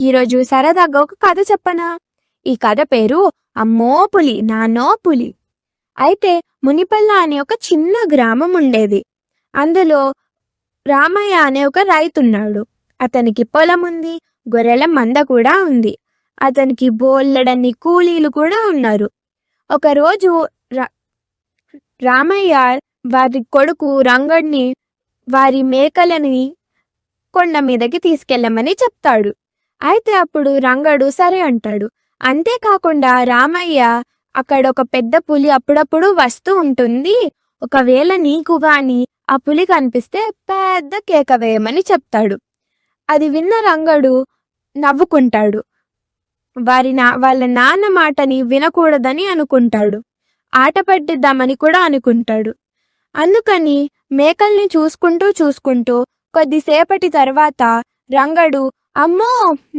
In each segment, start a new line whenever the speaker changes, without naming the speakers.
ఈరోజు సరదాగా ఒక కథ చెప్పనా? ఈ కథ పేరు అమ్మో పులి నాన్నో పులి. అయితే మునిపల్ల అనే ఒక చిన్న గ్రామం ఉండేది. అందులో రామయ్య అనే ఒక రైతున్నాడు. అతనికి పొలం ఉంది, గొర్రెల మంద కూడా ఉంది. అతనికి బోల్లెడన్ని కూలీలు కూడా ఉన్నారు. ఒకరోజు రామయ్య వారి కొడుకు రంగడిని వారి మేకలని కొండ మీదకి తీసుకెళ్ళమని చెప్తాడు. అయితే అప్పుడు రంగడు సరే అంటాడు. అంతేకాకుండా రామయ్య అక్కడ ఒక పెద్ద పులి అప్పుడప్పుడు వస్తూ ఉంటుంది, ఒకవేళ నీకు గాని ఆ పులి కనిపిస్తే పెద్ద కేక వేయమని చెప్తాడు. అది విన్న రంగడు నవ్వుకుంటాడు. వాళ్ళ నాన్న మాటని వినకూడదని అనుకుంటాడు. ఆట పట్టిద్దామని కూడా అనుకుంటాడు. అందుకని మేకల్ని చూసుకుంటూ కొద్దిసేపటి తర్వాత రంగడు అమ్మో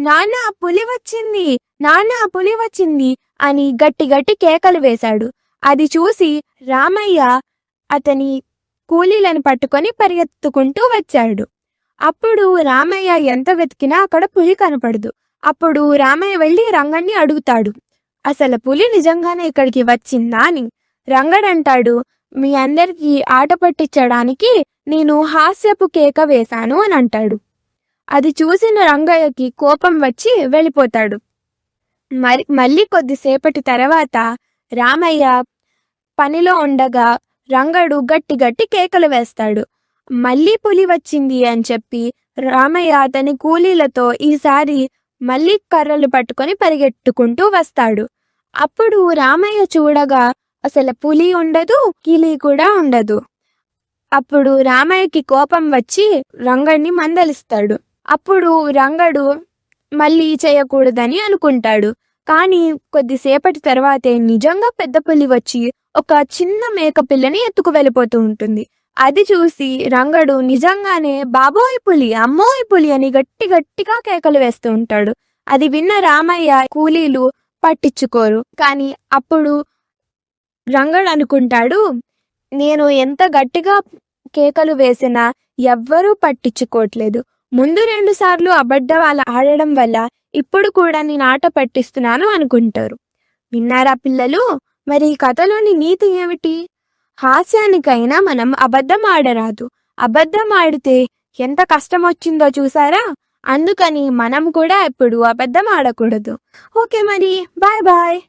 నాన్న పులి వచ్చింది, నాన్న పులి వచ్చింది అని గట్టి కేకలు వేశాడు. అది చూసి రామయ్య అతని కూలీలను పట్టుకొని పరిగెత్తుకుంటూ వచ్చాడు. అప్పుడు రామయ్య ఎంత వెతికినా అక్కడ పులి కనపడదు. అప్పుడు రామయ్య వెళ్ళి రంగడిని అడుగుతాడు, అసలు పులి నిజంగానే ఇక్కడికి వచ్చిందా అని. రంగడంటాడు, మీ అందరికీ ఆట పట్టించడానికి నేను హాస్యపు కేక వేశాను అని అంటాడు. అది చూసిన రంగయ్యకి కోపం వచ్చి వెళ్ళిపోతాడు. మళ్ళీ కొద్దిసేపటి తర్వాత రామయ్య పనిలో ఉండగా రంగడు గట్టి కేకలు వేస్తాడు. మళ్ళీ పులి వచ్చింది అని చెప్పి రామయ్య అతని కూలీలతో ఈసారి మళ్ళీ కర్రలు పట్టుకొని పరిగెట్టుకుంటూ వస్తాడు. అప్పుడు రామయ్య చూడగా అసలు పులి ఉండదు, కిలి కూడా ఉండదు. అప్పుడు రామయ్యకి కోపం వచ్చి రంగడిని మందలిస్తాడు. అప్పుడు రంగడు మళ్ళీ చేయకూడదని అనుకుంటాడు. కానీ కొద్దిసేపటి తర్వాతే నిజంగా పెద్ద పులి వచ్చి ఒక చిన్న మేక పిల్లని ఎత్తుకు వెళ్ళిపోతూ ఉంటుంది. అది చూసి రంగడు నిజంగానే బాబోయ్ పులి, అమ్మోయ్ పులి అని గట్టిగా కేకలు వేస్తూ ఉంటాడు. అది విన్న రామయ్య కూలీలు పట్టించుకోరు. కానీ అప్పుడు రంగడు అనుకుంటాడు, నేను ఎంత గట్టిగా కేకలు వేసినా ఎవ్వరూ పట్టించుకోవట్లేదు. ముందు 2 సార్లు అబద్ధాలు ఆడడం వల్ల ఇప్పుడు కూడా నేను ఆట పట్టిస్తున్నాను అనుకుంటారు. విన్నారా పిల్లలు? మరి ఈ కథలోని నీతి ఏమిటి? హాస్యానికైనా మనం అబద్ధం ఆడరాదు. అబద్ధం ఆడితే ఎంత కష్టం వచ్చిందో చూసారా? అందుకని మనం కూడా ఎప్పుడు అబద్ధం ఆడకూడదు. ఓకే మరి, బాయ్ బాయ్.